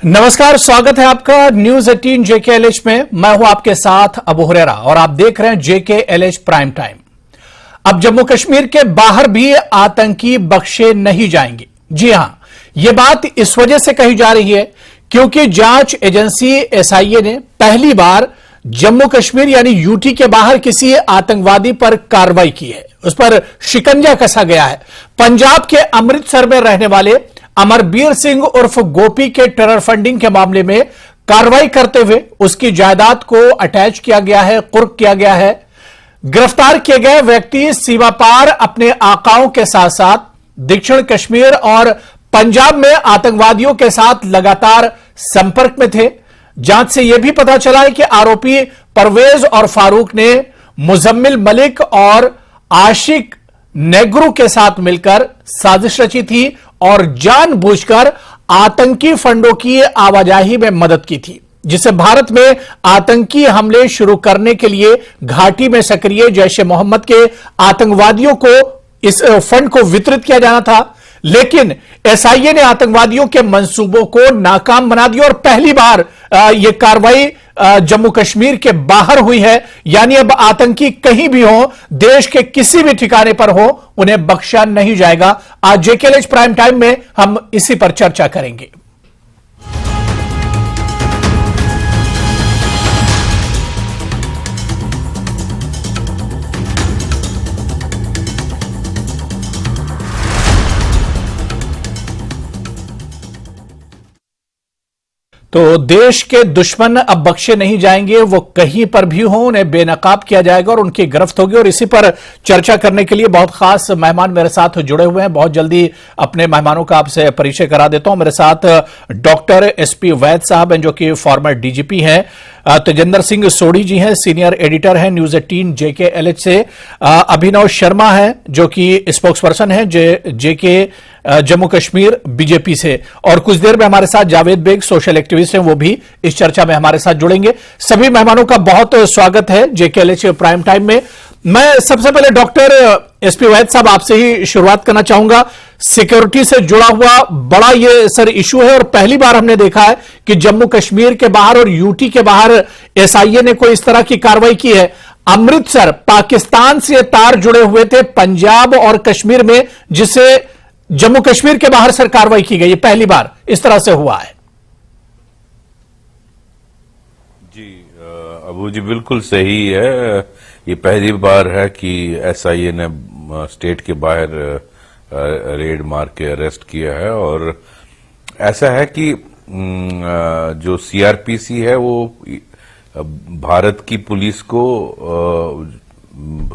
नमस्कार, स्वागत है आपका न्यूज 18 JKLH में। मैं हूं आपके साथ अबू हुरैरा और आप देख रहे हैं JKLH प्राइम टाइम। अब जम्मू कश्मीर के बाहर भी आतंकी बख्शे नहीं जाएंगे। जी हां, यह बात इस वजह से कही जा रही है क्योंकि जांच एजेंसी SIA ने पहली बार जम्मू कश्मीर यानी यूटी के बाहर किसी आतंकवादी पर कार्रवाई की है, उस पर शिकंजा कसा गया है। पंजाब के अमृतसर में रहने वाले अमरबीर सिंह उर्फ गोपी के टेरर फंडिंग के मामले में कार्रवाई करते हुए उसकी जायदाद को अटैच किया गया है, कुर्क किया गया है। गिरफ्तार किए गए व्यक्ति सीमा पार अपने आकाओं के साथ साथ दक्षिण कश्मीर और पंजाब में आतंकवादियों के साथ लगातार संपर्क में थे। जांच से यह भी पता चला है कि आरोपी परवेज और फारूक ने मुजम्मिल मलिक और आशिक नेग्रू के साथ मिलकर साजिश रची थी और जानबूझकर आतंकी फंडों की आवाजाही में मदद की थी, जिसे भारत में आतंकी हमले शुरू करने के लिए घाटी में सक्रिय जैश-ए मोहम्मद के आतंकवादियों को इस फंड को वितरित किया जाना था। लेकिन SIA ने आतंकवादियों के मंसूबों को नाकाम बना दिया और पहली बार यह कार्रवाई जम्मू कश्मीर के बाहर हुई है। यानी अब आतंकी कहीं भी हो, देश के किसी भी ठिकाने पर हो, उन्हें बख्शा नहीं जाएगा। आज JKLH प्राइम टाइम में हम इसी पर चर्चा करेंगे। तो देश के दुश्मन अब बख्शे नहीं जाएंगे, वो कहीं पर भी हों उन्हें बेनकाब किया जाएगा और उनकी गिरफ्त होगी। और इसी पर चर्चा करने के लिए बहुत खास मेहमान मेरे साथ जुड़े हुए हैं। बहुत जल्दी अपने मेहमानों का आपसे परिचय करा देता हूं। मेरे साथ डॉक्टर SP वैद साहब हैं जो कि फॉर्मर DGP हैं। तेजेंद्र सिंह सोढ़ी जी हैं, सीनियर एडिटर हैं न्यूज 18 JKLH से। अभिनव शर्मा है जो कि स्पोक्सपर्सन है JK जम्मू कश्मीर BJP से। और कुछ देर में हमारे साथ जावेद बेग सोशल एक्टिविस्ट हैं, वो भी इस चर्चा में हमारे साथ जुड़ेंगे। सभी मेहमानों का बहुत स्वागत है JKLH प्राइम टाइम में। मैं सबसे पहले डॉक्टर SP वैद साहब आपसे ही शुरुआत करना चाहूंगा। सिक्योरिटी से जुड़ा हुआ बड़ा ये सर इशू है और पहली बार हमने देखा है कि जम्मू कश्मीर के बाहर और यूटी के बाहर SIA ने कोई इस तरह की कार्रवाई की है। अमृतसर पाकिस्तान से तार जुड़े हुए थे पंजाब और कश्मीर में, जिसे जम्मू कश्मीर के बाहर सर कार्रवाई की गई, पहली बार इस तरह से हुआ है। जी अबू जी बिल्कुल सही है। ये पहली बार है कि SIA ने स्टेट के बाहर रेड मार के अरेस्ट किया है। और ऐसा है कि जो CRPC है वो भारत की पुलिस को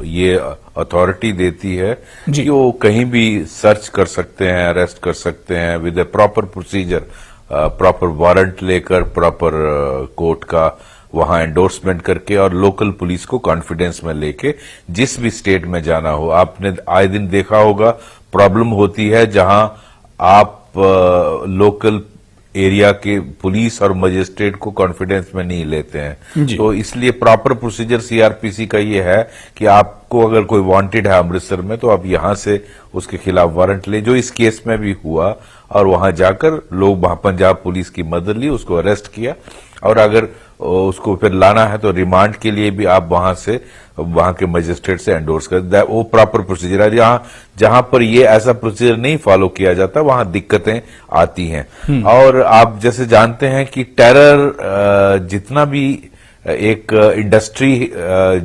ये अथॉरिटी देती है कि वो कहीं भी सर्च कर सकते हैं, अरेस्ट कर सकते हैं with A proper procedure, proper warrant लेकर, प्रॉपर कोर्ट का वहां एंडोर्समेंट करके और लोकल पुलिस को कॉन्फिडेंस में लेके जिस भी स्टेट में जाना हो। आपने आए दिन देखा होगा प्रॉब्लम होती है जहां आप लोकल एरिया के पुलिस और मजिस्ट्रेट को कॉन्फिडेंस में नहीं लेते हैं। तो इसलिए प्रॉपर प्रोसीजर CRPC का ये है कि आपको अगर कोई वांटेड है अमृतसर में तो आप यहां से उसके खिलाफ वारंट ले, जो इस केस में भी हुआ। और वहां जाकर लोग वहां पंजाब पुलिस की मदद ली, उसको अरेस्ट किया और अगर उसको फिर लाना है तो रिमांड के लिए भी आप वहां के मजिस्ट्रेट से एंडोर्स कर, वो प्रॉपर प्रोसीजर है। जहां पर ये ऐसा प्रोसीजर नहीं फॉलो किया जाता वहां दिक्कतें आती हैं। और आप जैसे जानते हैं कि टेरर जितना भी एक इंडस्ट्री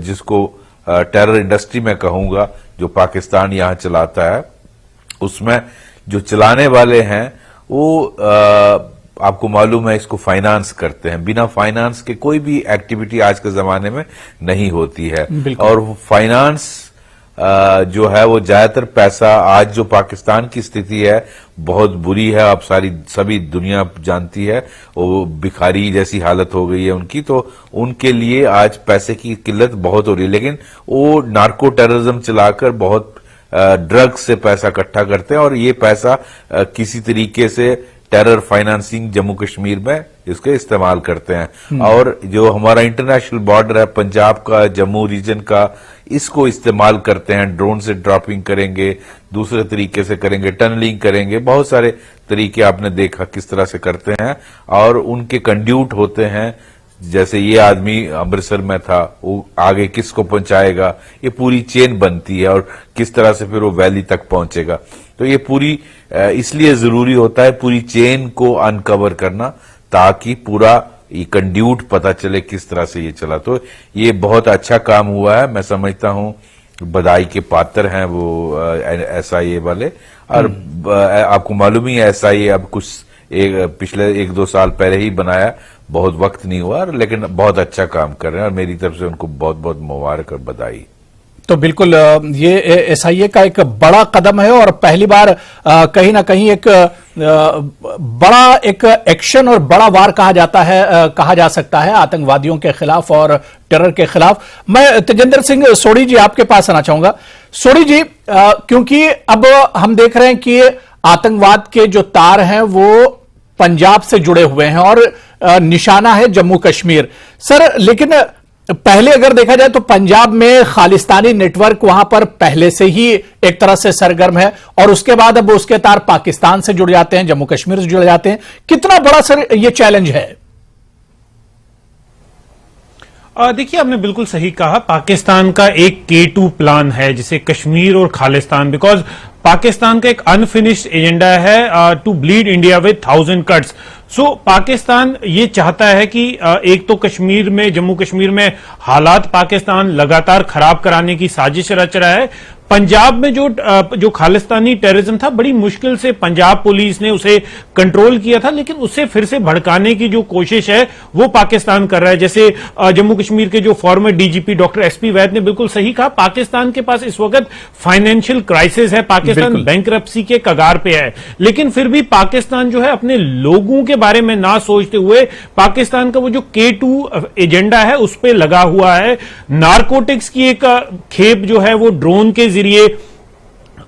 जिसको टेरर इंडस्ट्री में कहूंगा जो पाकिस्तान यहां चलाता है, उसमें जो चलाने वाले हैं वो आपको मालूम है इसको फाइनेंस करते हैं। बिना फाइनेंस के कोई भी एक्टिविटी आज के जमाने में नहीं होती है। और फाइनेंस जो है वो ज्यादातर पैसा, आज जो पाकिस्तान की स्थिति है बहुत बुरी है, आप सभी दुनिया जानती है, वो भिखारी जैसी हालत हो गई है उनकी। तो उनके लिए आज पैसे की किल्लत बहुत हो रही है। लेकिन वो नार्को टेररिज्म चलाकर बहुत ड्रग्स से पैसा इकट्ठा करते हैं और ये पैसा किसी तरीके से टेरर फाइनेंसिंग जम्मू कश्मीर में इसके इस्तेमाल करते हैं। और जो हमारा इंटरनेशनल बॉर्डर है पंजाब का, जम्मू रीजन का, इसको इस्तेमाल करते हैं। ड्रोन से ड्रॉपिंग करेंगे, दूसरे तरीके से करेंगे, टनलिंग करेंगे, बहुत सारे तरीके आपने देखा किस तरह से करते हैं। और उनके कंड्यूट होते हैं, जैसे ये आदमी अमृतसर में था, वो आगे किसको पहुंचाएगा, ये पूरी चेन बनती है और किस तरह से फिर वो वैली तक पहुंचेगा। तो ये पूरी इसलिए जरूरी होता है पूरी चेन को अनकवर करना, ताकि पूरा ये कंड्यूट पता चले किस तरह से ये चला। तो ये बहुत अच्छा काम हुआ है, मैं समझता हूं बधाई के पात्र हैं वो एसआईए वाले। और आपको मालूम ही है एसआईए अब कुछ पिछले 1-2 साल पहले ही बनाया, बहुत वक्त नहीं हुआ, लेकिन बहुत अच्छा काम कर रहे हैं और मेरी तरफ से उनको बहुत बहुत मुबारक और बधाई। तो बिल्कुल ये एसआईए का एक बड़ा कदम है और पहली बार कहीं ना कहीं एक बड़ा एक एक्शन और बड़ा वार कहा जाता है, कहा जा सकता है आतंकवादियों के खिलाफ और टेरर के खिलाफ। मैं तेजेंद्र सिंह सोढ़ी जी आपके पास आना चाहूंगा। सोढ़ी जी, क्योंकि अब हम देख रहे हैं कि आतंकवाद के जो तार हैं वो पंजाब से जुड़े हुए हैं और निशाना है जम्मू कश्मीर। सर, लेकिन पहले अगर देखा जाए तो पंजाब में खालिस्तानी नेटवर्क वहां पर पहले से ही एक तरह से सरगर्म है और उसके बाद अब उसके तार पाकिस्तान से जुड़ जाते हैं, जम्मू कश्मीर से जुड़ जाते हैं। कितना बड़ा सर ये चैलेंज है? देखिए, आपने बिल्कुल सही कहा, पाकिस्तान का एक K2 प्लान है जिसे कश्मीर और खालिस्तान, बिकॉज पाकिस्तान का एक अनफिनिश्ड एजेंडा है to bleed India with 1000 cuts. So Pakistan ये चाहता है कि एक तो कश्मीर में, जम्मू कश्मीर में हालात पाकिस्तान लगातार खराब कराने की साजिश रच रहा है। पंजाब में जो खालिस्तानी टेररिज्म था, बड़ी मुश्किल से पंजाब पुलिस ने उसे कंट्रोल किया था, लेकिन उससे फिर से भड़काने की जो कोशिश है वो पाकिस्तान कर रहा है। जैसे जम्मू कश्मीर के जो फॉर्मर डीजीपी डॉक्टर एसपी वैद ने बिल्कुल सही कहा, पाकिस्तान के पास इस वक्त फाइनेंशियल क्राइसिस है, पाकिस्तान बैंकरप्सी के कगार पे है, लेकिन फिर भी पाकिस्तान जो है अपने लोगों के बारे में ना सोचते हुए पाकिस्तान का वो जो K2 एजेंडा है उस पर लगा हुआ है। नारकोटिक्स की एक खेप जो है वो ड्रोन के जरिए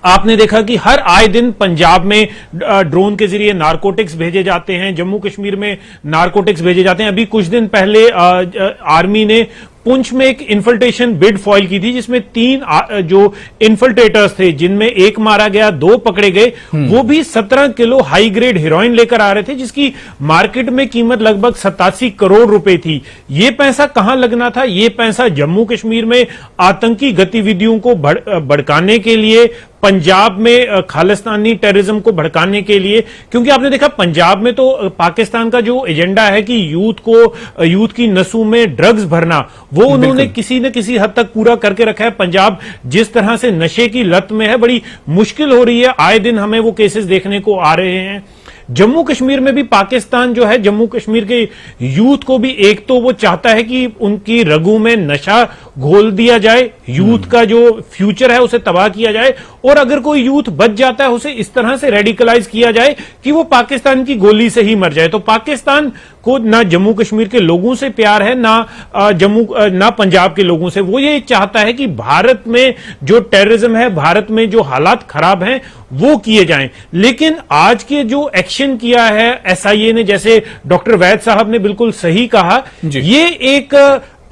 आपने देखा कि हर आए दिन पंजाब में ड्रोन के जरिए नारकोटिक्स भेजे जाते हैं, जम्मू कश्मीर में नारकोटिक्स भेजे जाते हैं। अभी कुछ दिन पहले आर्मी ने पुंछ में एक इन्फिल्ट्रेशन बिड फॉइल की थी जिसमें 3 जो इन्फिल्ट्रेटर्स थे, जिनमें एक मारा गया, 2 पकड़े गए। वो भी 17 किलो हाई ग्रेड हेरोइन लेकर आ रहे थे जिसकी मार्केट में कीमत लगभग 87 करोड़ रुपए थी। ये पैसा कहां लगना था? ये पैसा जम्मू कश्मीर में आतंकी गतिविधियों को भड़काने के लिए, पंजाब में खालिस्तानी टेररिज्म को भड़काने के लिए, क्योंकि आपने देखा पंजाब में तो पाकिस्तान का जो एजेंडा है कि यूथ की नसों में ड्रग्स भरना, वो उन्होंने किसी न किसी हद तक पूरा करके रखा है। पंजाब जिस तरह से नशे की लत में है, बड़ी मुश्किल हो रही है, आए दिन हमें वो केसेस देखने को आ रहे हैं। जम्मू कश्मीर में भी पाकिस्तान जो है जम्मू कश्मीर के यूथ को भी, एक तो वो चाहता है कि उनकी रगों में नशा घोल दिया जाए, यूथ का जो फ्यूचर है उसे तबाह किया जाए, और अगर कोई यूथ बच जाता है उसे इस तरह से रेडिकलाइज किया जाए कि वो पाकिस्तान की गोली से ही मर जाए। तो पाकिस्तान को ना जम्मू कश्मीर के लोगों से प्यार है, ना पंजाब के लोगों से। वो ये चाहता है कि भारत में जो टेररिज्म है, भारत में जो हालात खराब हैं वो किए जाएं। लेकिन आज के जो एक्शन किया है एसआईए ने, जैसे डॉक्टर वैद साहब ने बिल्कुल सही कहा, ये एक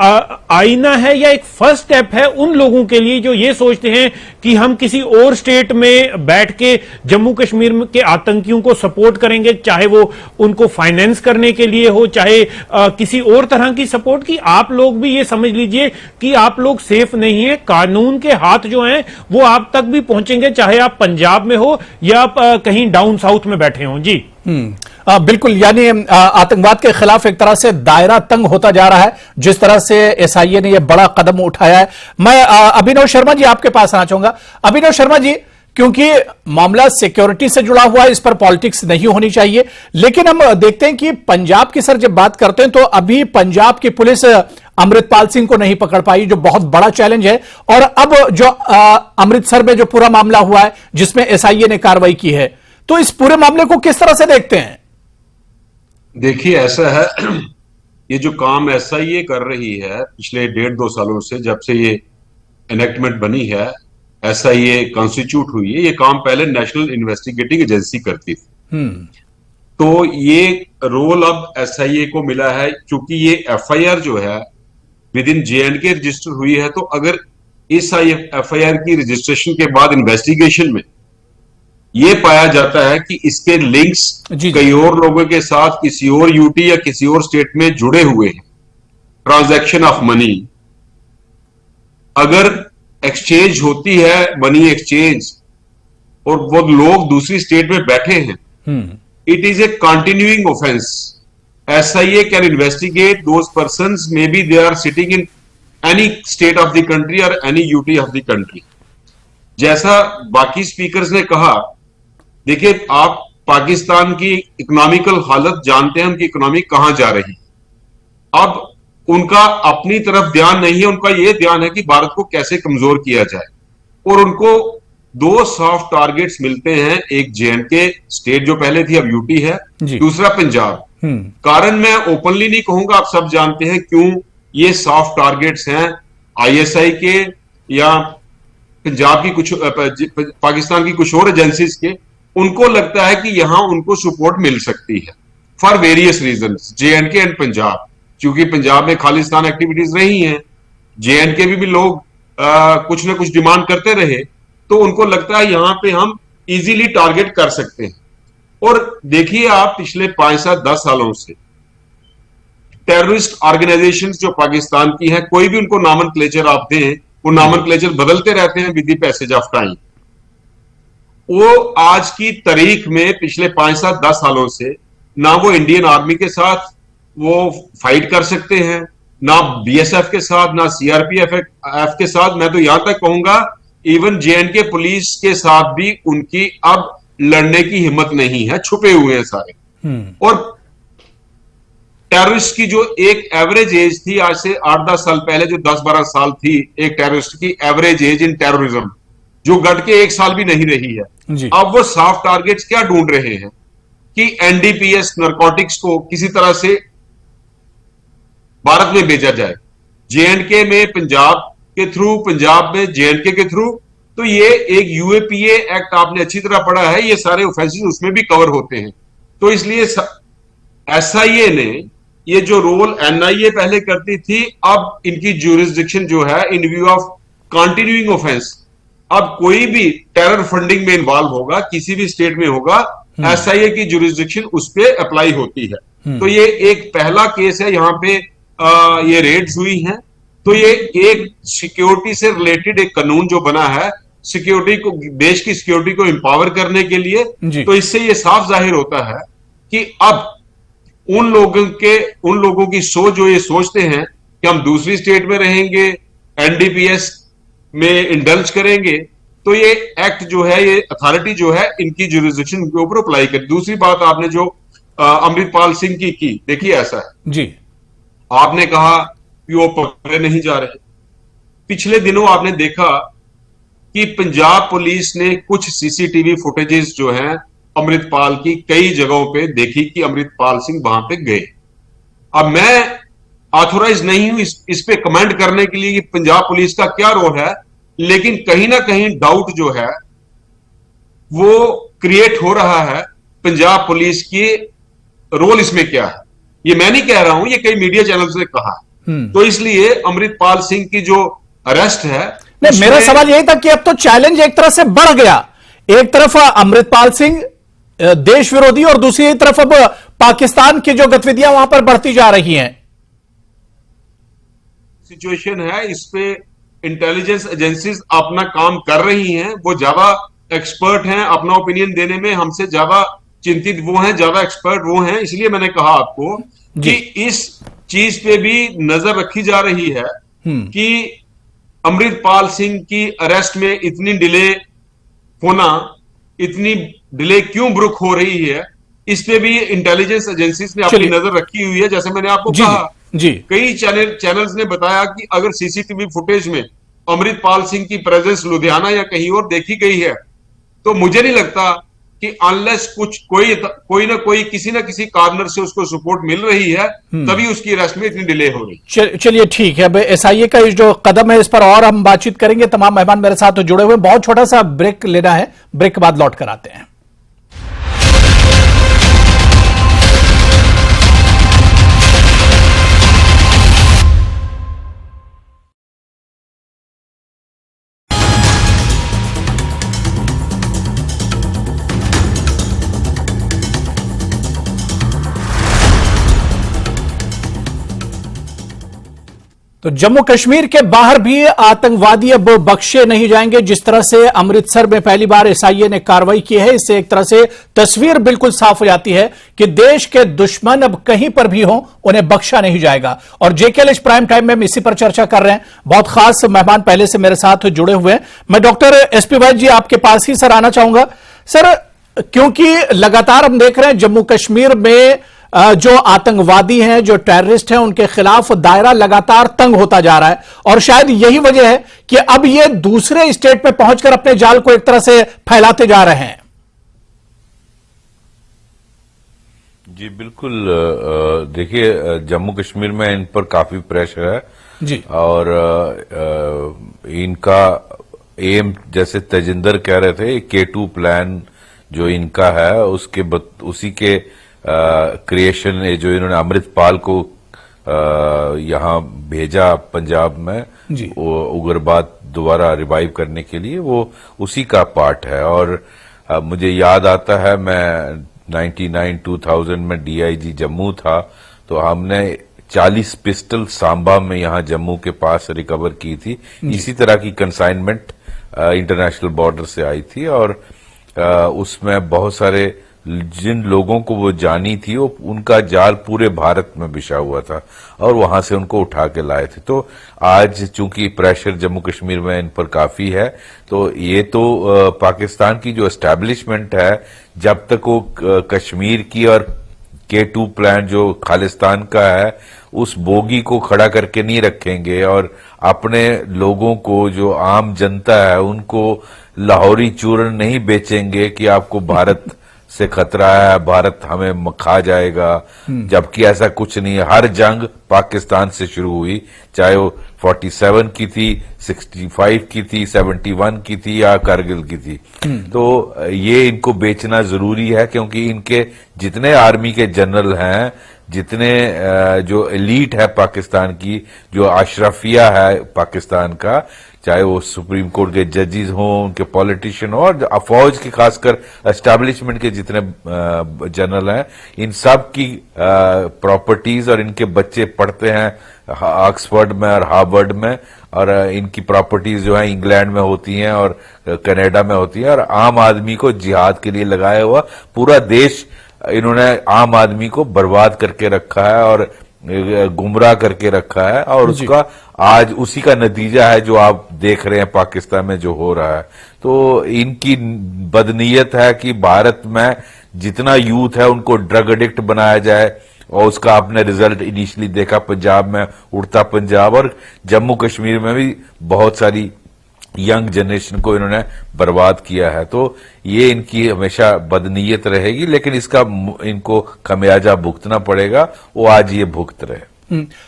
आईना है या एक फर्स्ट स्टेप है उन लोगों के लिए जो ये सोचते हैं कि हम किसी और स्टेट में बैठ के जम्मू कश्मीर के आतंकियों को सपोर्ट करेंगे, चाहे वो उनको फाइनेंस करने के लिए हो, चाहे किसी और तरह की सपोर्ट की। आप लोग भी ये समझ लीजिए कि आप लोग सेफ नहीं है, कानून के हाथ जो हैं वो आप तक भी पहुंचेंगे, चाहे आप पंजाब में हो या आप कहीं डाउन साउथ में बैठे हो। जी बिल्कुल, यानी आतंकवाद के खिलाफ एक तरह से दायरा तंग होता जा रहा है जिस तरह से एसआईए ने यह बड़ा कदम उठाया है। मैं अभिनव शर्मा जी आपके पास आना चाहूंगा। अभिनव शर्मा जी, क्योंकि मामला सिक्योरिटी से जुड़ा हुआ है, इस पर पॉलिटिक्स नहीं होनी चाहिए, लेकिन हम देखते हैं कि पंजाब की सर जब बात करते हैं तो अभी पंजाब की पुलिस अमृतपाल सिंह को नहीं पकड़ पाई, जो बहुत बड़ा चैलेंज है। और अब जो अमृतसर में जो पूरा मामला हुआ है जिसमें एसआईए ने कार्रवाई की है, तो इस पूरे मामले को किस तरह से देखते हैं? देखिए, ऐसा है, ये जो काम एसआईए कर रही है पिछले 1.5-2 सालों से, जब से ये एनेक्टमेंट बनी है, एसआईए कॉन्स्टिट्यूट हुई है, ये काम पहले नेशनल इन्वेस्टिगेटिंग एजेंसी करती थी। तो ये रोल अब एसआईए को मिला है, क्योंकि ये एफआईआर जो है विद इन जेएंडके रजिस्टर हुई है। तो अगर इस एफआईआर की रजिस्ट्रेशन के बाद इन्वेस्टिगेशन में ये पाया जाता है कि इसके लिंक्स कई और लोगों के साथ किसी और यूटी या किसी और स्टेट में जुड़े हुए हैं, ट्रांजैक्शन ऑफ मनी, अगर एक्सचेंज होती है मनी एक्सचेंज और वो लोग दूसरी स्टेट में बैठे हैं, it is a continuing offence. SIA can investigate those persons, maybe they are sitting in any state of the country or any UT of the country। जैसा बाकी स्पीकर्स ने कहा, देखिए आप पाकिस्तान की इकोनॉमिकल हालत जानते हैं, उनकी इकोनॉमी कहां जा रही। अब उनका अपनी तरफ ध्यान नहीं है, उनका यह ध्यान है कि भारत को कैसे कमजोर किया जाए, और उनको दो सॉफ्ट टारगेट्स मिलते हैं, एक जेएंडके स्टेट जो पहले थी अब यूटी है, दूसरा पंजाब। कारण मैं ओपनली नहीं कहूंगा, आप सब जानते हैं क्यों ये सॉफ्ट टारगेट्स हैं ISI के या पंजाब की कुछ पाकिस्तान की कुछ और एजेंसीज के। उनको लगता है कि यहां उनको सपोर्ट मिल सकती है for various reasons, J&K and Punjab, क्योंकि पंजाब में खालिस्तान एक्टिविटीज रही हैं, जेएंडके भी लोग कुछ ना कुछ डिमांड करते रहे, तो उनको लगता है यहां पे हम इजीली टारगेट कर सकते हैं। और देखिए आप पिछले 5 से 10 सालों से टेररिस्ट ऑर्गेनाइजेशंस जो पाकिस्तान की हैं, कोई भी उनको नॉमेनक्लेचर आप दें, वो नॉमेनक्लेचर बदलते रहते हैं with the passage of time. वो आज की तारीख में पिछले 5 से 10 सालों से ना वो इंडियन आर्मी के साथ वो फाइट कर सकते हैं, ना BSF के साथ, ना CRPF के साथ, मैं तो यहां तक कहूंगा इवन जेएंडके पुलिस के साथ भी उनकी अब लड़ने की हिम्मत नहीं है, छुपे हुए हैं सारे। और टेररिस्ट की जो एक एवरेज एज थी आज से 8-10 साल पहले, जो 10-12 साल थी एक टेररिस्ट की एवरेज एज इन टेररिज्म, जो घट के 1 साल भी नहीं रही है। अब वो सॉफ्ट टारगेट्स क्या ढूंढ रहे हैं कि NDPS नारकोटिक्स को किसी तरह से भारत में भेजा जाए, जेएंडके में पंजाब के थ्रू, पंजाब में जेएंडके के थ्रू। तो ये एक UAPA एक्ट आपने अच्छी तरह पढ़ा है, ये सारे ऑफेंसेस उसमें भी कवर होते हैं। तो इसलिए SIA ने ये जो रोल NIA पहले करती थी, अब इनकी ज्यूरिसडिक्शन जो है इन व्यू ऑफ कंटिन्यूइंग ऑफेंस, अब कोई भी टेरर फंडिंग में इन्वॉल्व होगा, किसी भी स्टेट में होगा, SIA की ज्यूरिसडिक्शन उस पर अप्लाई होती है। तो ये एक पहला केस है, यहां पे ये रेड्स हुई हैं। तो ये एक सिक्योरिटी से रिलेटेड एक कानून जो बना है, सिक्योरिटी को, देश की सिक्योरिटी को एम्पावर करने के लिए, तो इससे ये साफ जाहिर होता है कि अब उन लोगों की सोच जो ये सोचते हैं कि हम दूसरी स्टेट में रहेंगे, NDPS में इंडल्ज करेंगे, तो ये एक्ट जो है, ये अथॉरिटी जो है, इनकी ज्यूरिसडिक्शन के ऊपर अप्लाई कर। दूसरी बात आपने जो अमृतपाल सिंह की, देखिए ऐसा है जी, आपने कहा कि वो पकड़े नहीं जा रहे। पिछले दिनों आपने देखा कि पंजाब पुलिस ने कुछ CCTV फुटेजेस जो हैं अमृतपाल की कई जगहों पे देखी कि अमृतपाल सिंह वहां पे गए। अब मैं ऑथोराइज नहीं हूं इस पे कमेंट करने के लिए कि पंजाब पुलिस का क्या रोल है, लेकिन कहीं ना कहीं डाउट जो है वो क्रिएट हो रहा है पंजाब पुलिस की रोल इसमें क्या है। ये मैं नहीं कह रहा हूं, ये कई मीडिया चैनल्स ने कहा। तो इसलिए अमृतपाल सिंह की जो अरेस्ट है, नहीं, मेरा सवाल यही था कि अब तो चैलेंज एक तरह से बढ़ गया। एक तरफ अमृतपाल सिंह देश विरोधी और दूसरी तरफ अब पाकिस्तान की जो गतिविधियां वहां पर बढ़ती जा रही हैं। सिचुएशन है, इस पे इंटेलिजेंस एजेंसीज अपना काम कर रही हैं, वो ज्यादा एक्सपर्ट हैं अपना ओपिनियन देने में, हमसे ज्यादा चिंतित वो हैं, ज्यादा एक्सपर्ट वो हैं। इसलिए मैंने कहा आपको कि इस चीज पे भी नजर रखी जा रही है कि अमृतपाल सिंह की अरेस्ट में इतनी डिले होना, इतनी डिले क्यों ब्रुक हो रही है, इस पे भी इंटेलिजेंस एजेंसीज ने अपनी नजर रखी हुई है। जैसे मैंने आपको कहा, कई चैनल्स ने बताया कि अगर CCTV फुटेज में अमृतपाल सिंह की प्रेजेंस लुधियाना या कहीं और देखी गई है, तो मुझे नहीं लगता कि अनलेस कोई ना कोई किसी ना किसी कॉर्नर से उसको सपोर्ट मिल रही है, तभी उसकी अरेस्ट में इतनी डिले हो रही। चलिए ठीक है, अब SIA का जो कदम है इस पर और हम बातचीत करेंगे। तमाम मेहमान मेरे साथ जुड़े हुए, बहुत छोटा सा ब्रेक लेना है, ब्रेक के बाद लौट कर आते हैं। तो जम्मू कश्मीर के बाहर भी आतंकवादी अब बख्शे नहीं जाएंगे। जिस तरह से अमृतसर में पहली बार एसआईए ने कार्रवाई की है, इससे एक तरह से तस्वीर बिल्कुल साफ हो जाती है कि देश के दुश्मन अब कहीं पर भी हों, उन्हें बख्शा नहीं जाएगा। और जेकेएलएच प्राइम टाइम में हम इसी पर चर्चा कर रहे हैं। बहुत खास मेहमान पहले से मेरे साथ जुड़े हुए हैं। मैं डॉक्टर एसपी वैद्य जी आपके पास ही सर आना चाहूंगा। सर, क्योंकि लगातार हम देख रहे हैं जम्मू कश्मीर में जो आतंकवादी हैं, जो टेररिस्ट हैं, उनके खिलाफ दायरा लगातार तंग होता जा रहा है और शायद यही वजह है कि अब ये दूसरे स्टेट में पहुंचकर अपने जाल को एक तरह से फैलाते जा रहे हैं। जी बिल्कुल। देखिए, जम्मू कश्मीर में इन पर काफी प्रेशर है जी, और इनका एम, जैसे तेजिंदर कह रहे थे, K2 प्लान जो इनका है उसी के क्रिएशन, जो इन्होंने अमृतपाल को यहां भेजा पंजाब में उग्रवाद दोबारा रिवाइव करने के लिए, वो उसी का पार्ट है। और मुझे याद आता है, मैं 2000 में डीआईजी जम्मू था, तो हमने 40 पिस्टल सांबा में यहां जम्मू के पास रिकवर की थी। इसी तरह की कंसाइनमेंट इंटरनेशनल बॉर्डर से आई थी और उसमें बहुत सारे जिन लोगों को वो जानी थी, वो उनका जाल पूरे भारत में बिछा हुआ था और वहां से उनको उठा के लाए थे। तो आज चूंकि प्रेशर जम्मू कश्मीर में इन पर काफी है, तो ये तो पाकिस्तान की जो एस्टैब्लिशमेंट है, जब तक वो कश्मीर की और K2 प्लान जो खालिस्तान का है, उस बोगी को खड़ा करके नहीं रखेंगे और अपने लोगों को, जो आम जनता है, उनको लाहौरी चूर्ण नहीं बेचेंगे कि आपको भारत से खतरा है, भारत हमें खा जाएगा, जबकि ऐसा कुछ नहीं है। हर जंग पाकिस्तान से शुरू हुई, चाहे वो 47 की थी, 65 की थी, 71 की थी या कारगिल की थी। तो ये इनको बेचना जरूरी है, क्योंकि इनके जितने आर्मी के जनरल हैं, जितने जो एलीट है पाकिस्तान की, जो अशरफिया है पाकिस्तान का, चाहे वो सुप्रीम कोर्ट के जजेस हों, उनके पॉलिटिशियन हो, और फौज के खासकर एस्टैब्लिशमेंट के जितने जनरल हैं, इन सब की प्रॉपर्टीज, और इनके बच्चे पढ़ते हैं ऑक्सफोर्ड में और हार्वर्ड में, और इनकी प्रॉपर्टीज जो है इंग्लैंड में होती हैं और कनाडा में होती हैं, और आम आदमी को जिहाद के लिए लगाया हुआ पूरा देश इन्होंने आम आदमी को बर्बाद करके रखा है और गुमराह करके रखा है। और उसका आज उसी का नतीजा है जो आप देख रहे हैं पाकिस्तान में जो हो रहा है। तो इनकी बदनीयत है कि भारत में जितना यूथ है उनको ड्रग एडिक्ट बनाया जाए, और उसका आपने रिजल्ट इनिशियली देखा पंजाब में, उड़ता पंजाब, और जम्मू कश्मीर में भी बहुत सारी यंग जनरेशन को इन्होंने बर्बाद किया है। तो ये इनकी हमेशा बदनीयत रहेगी, लेकिन इसका इनको खमियाजा भुगतना पड़ेगा, वो आज ये भुगत रहे।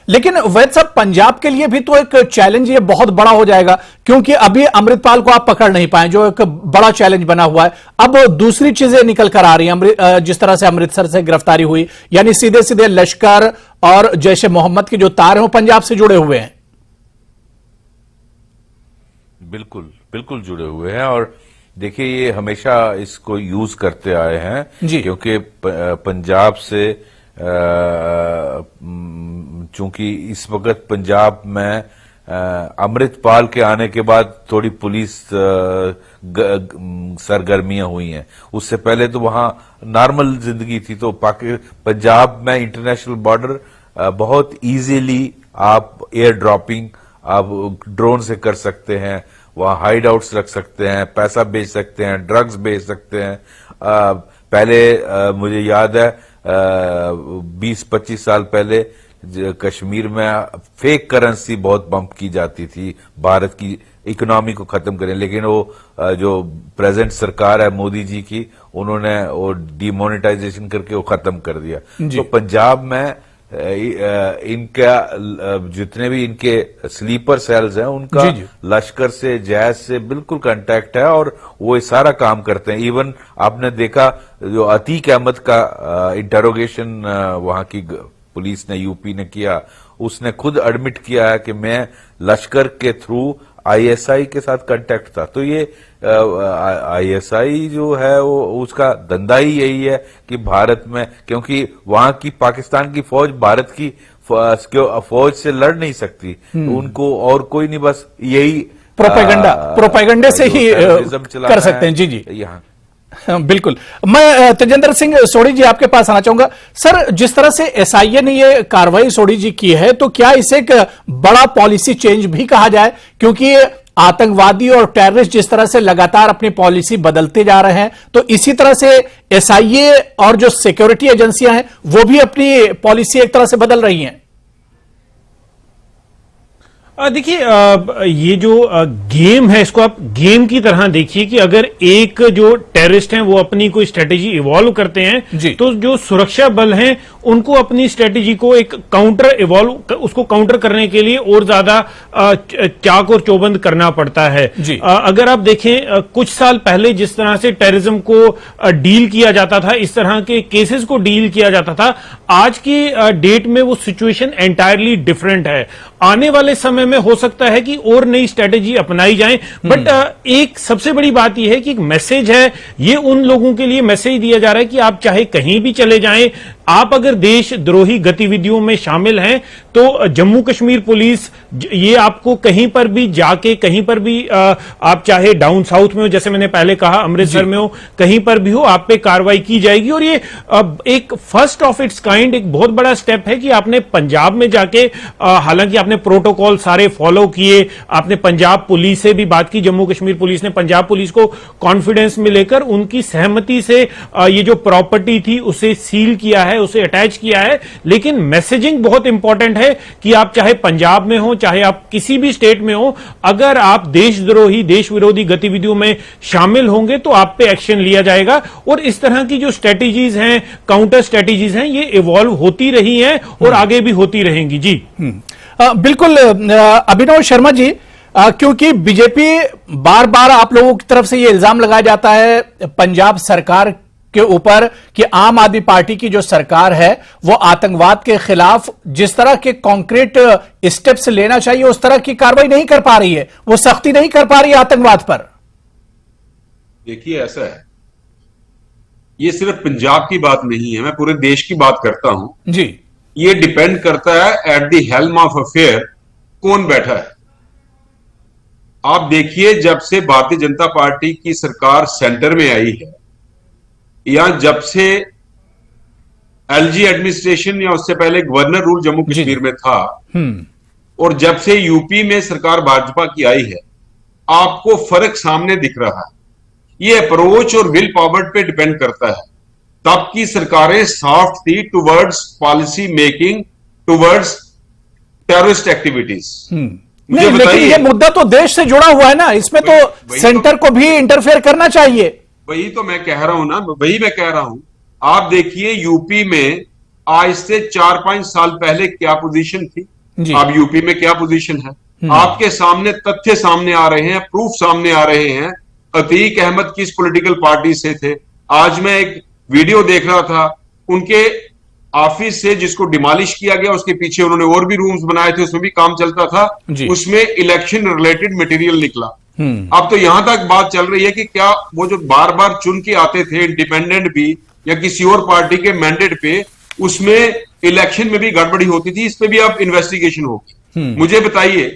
लेकिन वैद्य साहब, पंजाब के लिए भी तो एक चैलेंज ये बहुत बड़ा हो जाएगा, क्योंकि अभी अमृतपाल को आप पकड़ नहीं पाए, जो एक बड़ा चैलेंज बना हुआ है। अब दूसरी चीजें निकल कर आ रही हैं, जिस तरह से अमृतसर से गिरफ्तारी हुई, यानी सीधे सीधे लश्कर और जैश ए मोहम्मद के जो तार हैं वो पंजाब से जुड़े हुए हैं। बिल्कुल बिल्कुल जुड़े हुए हैं, और देखिए ये हमेशा इसको यूज करते आए हैं, क्योंकि पंजाब से चूंकि इस वक्त पंजाब में अमृतपाल के आने के बाद थोड़ी पुलिस सरगर्मियां हुई हैं। उससे पहले तो वहां नॉर्मल जिंदगी थी। तो पंजाब में इंटरनेशनल बॉर्डर बहुत इजीली आप एयर ड्रॉपिंग आप ड्रोन से कर सकते हैं, वहां हाइड आउट्स रख सकते हैं, पैसा बेच सकते हैं, ड्रग्स बेच सकते हैं। पहले मुझे याद है 20-25 साल पहले कश्मीर में फेक करेंसी बहुत बंप की जाती थी भारत की इकोनॉमी को खत्म करें, लेकिन वो जो प्रेजेंट सरकार है मोदी जी की, उन्होंने वो डिमोनेटाइजेशन करके वो खत्म कर दिया। तो पंजाब में इनका जितने भी इनके स्लीपर सेल्स हैं उनका लश्कर से, जैश से बिल्कुल कांटेक्ट है और वो सारा काम करते हैं। इवन आपने देखा जो अतीक अहमद का इंटरोगेशन वहां की पुलिस ने, यूपी ने किया, उसने खुद एडमिट किया है कि मैं लश्कर के थ्रू आईएसआई के साथ कांटेक्ट था। तो ये आईएसआई जो है वो उसका धंधा ही यही है कि भारत में, क्योंकि वहां की पाकिस्तान की फौज भारत की फौज से लड़ नहीं सकती, उनको और कोई नहीं, बस यही प्रोपेगेंडे से ही कर सकते हैं। जी जी, यहाँ बिल्कुल। मैं तेजेंद्र सिंह सोढ़ी जी आपके पास आना चाहूंगा। सर, जिस तरह से एसआईए ने ये कार्रवाई सोढ़ी जी की है, तो क्या इसे एक बड़ा पॉलिसी चेंज भी कहा जाए? क्योंकि आतंकवादी और टेररिस्ट जिस तरह से लगातार अपनी पॉलिसी बदलते जा रहे हैं, तो इसी तरह से एसआईए और जो सिक्योरिटी एजेंसियां हैं वो भी अपनी पॉलिसी एक तरह से बदल रही हैं। देखिए, ये जो गेम है, इसको आप गेम की तरह देखिए कि अगर एक जो टेररिस्ट हैं वो अपनी कोई स्ट्रेटेजी इवॉल्व करते हैं, तो जो सुरक्षा बल हैं उनको अपनी स्ट्रेटेजी को एक उसको काउंटर करने के लिए और ज्यादा चाक और चौबंद करना पड़ता है। अगर आप देखें, कुछ साल पहले जिस तरह से टेररिज्म को डील किया जाता था, इस तरह के केसेस को डील किया जाता था, आज की डेट में वो सिचुएशन एंटायरली डिफरेंट है। आने वाले समय में हो सकता है कि और नई स्ट्रेटेजी अपनाई जाए, बट एक सबसे बड़ी बात यह है कि एक मैसेज है, ये उन लोगों के लिए मैसेज दिया जा रहा है कि आप चाहे कहीं भी चले जाएं, आप अगर देशद्रोही गतिविधियों में शामिल हैं तो जम्मू कश्मीर पुलिस ये आपको कहीं पर भी जाके, कहीं पर भी आप चाहे डाउन साउथ में हो, जैसे मैंने पहले कहा अमृतसर में हो, कहीं पर भी हो, आप पे कार्रवाई की जाएगी। और ये एक फर्स्ट ऑफ इट्स काइंड एक बहुत बड़ा स्टेप है कि आपने पंजाब में जाके, हालांकि आपने प्रोटोकॉल सारे फॉलो किए, आपने पंजाब पुलिस से भी बात की, जम्मू कश्मीर पुलिस ने पंजाब पुलिस को कॉन्फिडेंस में लेकर उनकी सहमति से ये जो प्रॉपर्टी थी उसे सील किया है, उसे अटैच किया है। लेकिन मैसेजिंग बहुत इंपॉर्टेंट है कि आप चाहे पंजाब में हो, चाहे आप किसी भी स्टेट में हो, अगर आप देशद्रोही, देश विरोधी गतिविधियों में शामिल होंगे तो आप पे एक्शन लिया जाएगा। और इस तरह की जो स्ट्रेटेजीज हैं, काउंटर स्ट्रेटेजीज हैं, ये इवॉल्व होती रही हैं और आगे भी होती रहेंगी। जी बिल्कुल अभिनव शर्मा जी, क्योंकि बीजेपी बार बार आप लोगों की तरफ से ये इल्जाम लगाया जाता है पंजाब सरकार के ऊपर कि आम आदमी पार्टी की जो सरकार है वो आतंकवाद के खिलाफ जिस तरह के कॉन्क्रीट स्टेप्स लेना चाहिए उस तरह की कार्रवाई नहीं कर पा रही है, वो सख्ती नहीं कर पा रही है आतंकवाद पर। देखिए, ऐसा है, ये सिर्फ पंजाब की बात नहीं है, मैं पूरे देश की बात करता हूं जी। ये डिपेंड करता है at the helm of affair कौन बैठा है। आप देखिए, जब से भारतीय जनता पार्टी की सरकार सेंटर में आई है, या जब से एलजी एडमिनिस्ट्रेशन या उससे पहले गवर्नर रूल जम्मू कश्मीर में था, और जब से यूपी में सरकार भाजपा की आई है, आपको फर्क सामने दिख रहा है। ये अप्रोच और विल पावर पे डिपेंड करता है। तब की सरकारें सॉफ्ट थी towards policy making, towards terrorist activities. नहीं, लेकिन ये मुद्दा तो देश से जुड़ा हुआ है ना, इसमें तो सेंटर को भी इंटरफेयर करना चाहिए। वही तो मैं कह रहा हूं ना, वही मैं कह रहा हूं। आप देखिए, यूपी में आज से 4-5 साल पहले क्या पोजीशन थी, अब यूपी में क्या पोजीशन है। आपके सामने तथ्य सामने आ रहे हैं, प्रूफ सामने आ रहे हैं। अतीक अहमद किस पॉलिटिकल पार्टी से थे। आज मैं एक वीडियो देख रहा था, उनके ऑफिस से जिसको डिमोलिश किया गया उसके पीछे उन्होंने और भी रूम्स बनाए थे, उसमें भी काम चलता था, उसमें इलेक्शन रिलेटेड मटेरियल निकला। अब तो यहां तक बात चल रही है कि क्या वो जो बार बार चुन के आते थे इंडिपेंडेंट भी या किसी और पार्टी के मैंडेट पे, उसमें इलेक्शन में भी गड़बड़ी होती थी, इस पे भी अब इन्वेस्टिगेशन होगी। मुझे बताइए,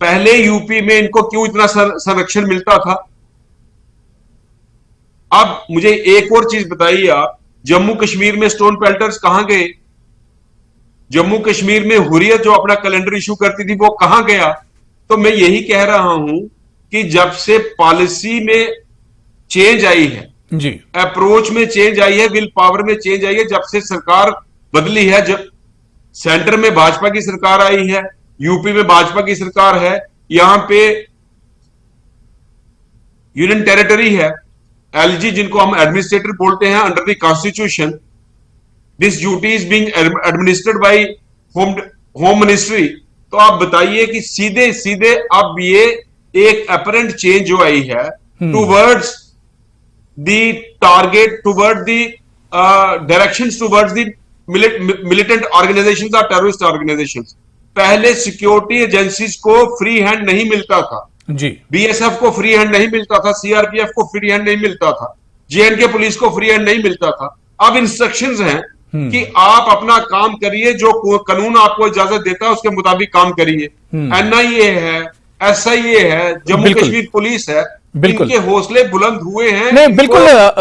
पहले यूपी में इनको क्यों इतना संरक्षण मिलता था? अब मुझे एक और चीज बताइए आप, जम्मू कश्मीर में स्टोन पेल्टर्स कहां गए? जम्मू कश्मीर में हुर्रियत जो अपना कैलेंडर इशू करती थी वो कहां गया? तो मैं यही कह रहा हूं कि जब से पॉलिसी में चेंज आई है जी, अप्रोच में चेंज आई है, विल पावर में चेंज आई है, जब से सरकार बदली है, जब सेंटर में भाजपा की सरकार आई है, यूपी में भाजपा की सरकार है, यहां पे यूनियन टेरिटरी है, एलजी जिनको हम एडमिनिस्ट्रेटर बोलते हैं under the constitution, this duty is being administered by home ministry. तो आप बताइए कि सीधे सीधे अब ये एक अपरेंट चेंज जो आई है towards the target, toward the directions towards the militant organisations और टेररिस्ट ऑर्गेनाइजेशंस। पहले सिक्योरिटी एजेंसीज को फ्री हैंड नहीं मिलता था जी, बीएसएफ को फ्री हैंड नहीं मिलता था, सीआरपीएफ को फ्री हैंड नहीं मिलता था, जेएंडके पुलिस को फ्री हैंड नहीं मिलता था। अब इंस्ट्रक्शंस हैं कि आप अपना काम करिए, जो कानून आपको इजाजत देता है उसके मुताबिक काम करिए। एनआईए है, एसआईए है, जम्मू कश्मीर पुलिस है, इनके हौसले बुलंद हुए हैं। नहीं,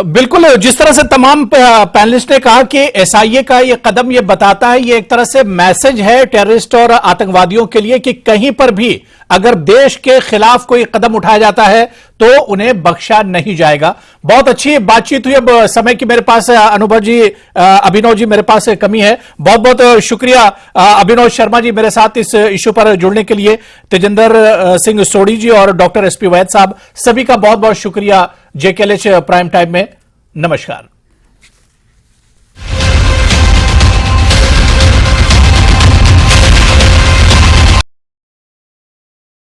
बिल्कुल जिस तरह से तमाम पैनलिस्ट ने कहा कि एसआईए का ये कदम ये बताता है, ये एक तरह से मैसेज है टेररिस्ट और आतंकवादियों के लिए कि कहीं पर भी अगर देश के खिलाफ कोई कदम उठाया जाता है तो उन्हें बख्शा नहीं जाएगा। बहुत अच्छी बातचीत हुई। अब समय की मेरे पास अनुभव जी, अभिनव जी मेरे पास कमी है। बहुत बहुत शुक्रिया अभिनव शर्मा जी मेरे साथ इस इश्यू पर जुड़ने के लिए। तेजिंदर सिंह सोढ़ी जी और डॉक्टर एसपी वैद साहब, सभी का बहुत बहुत शुक्रिया JKLH प्राइम टाइम में। नमस्कार।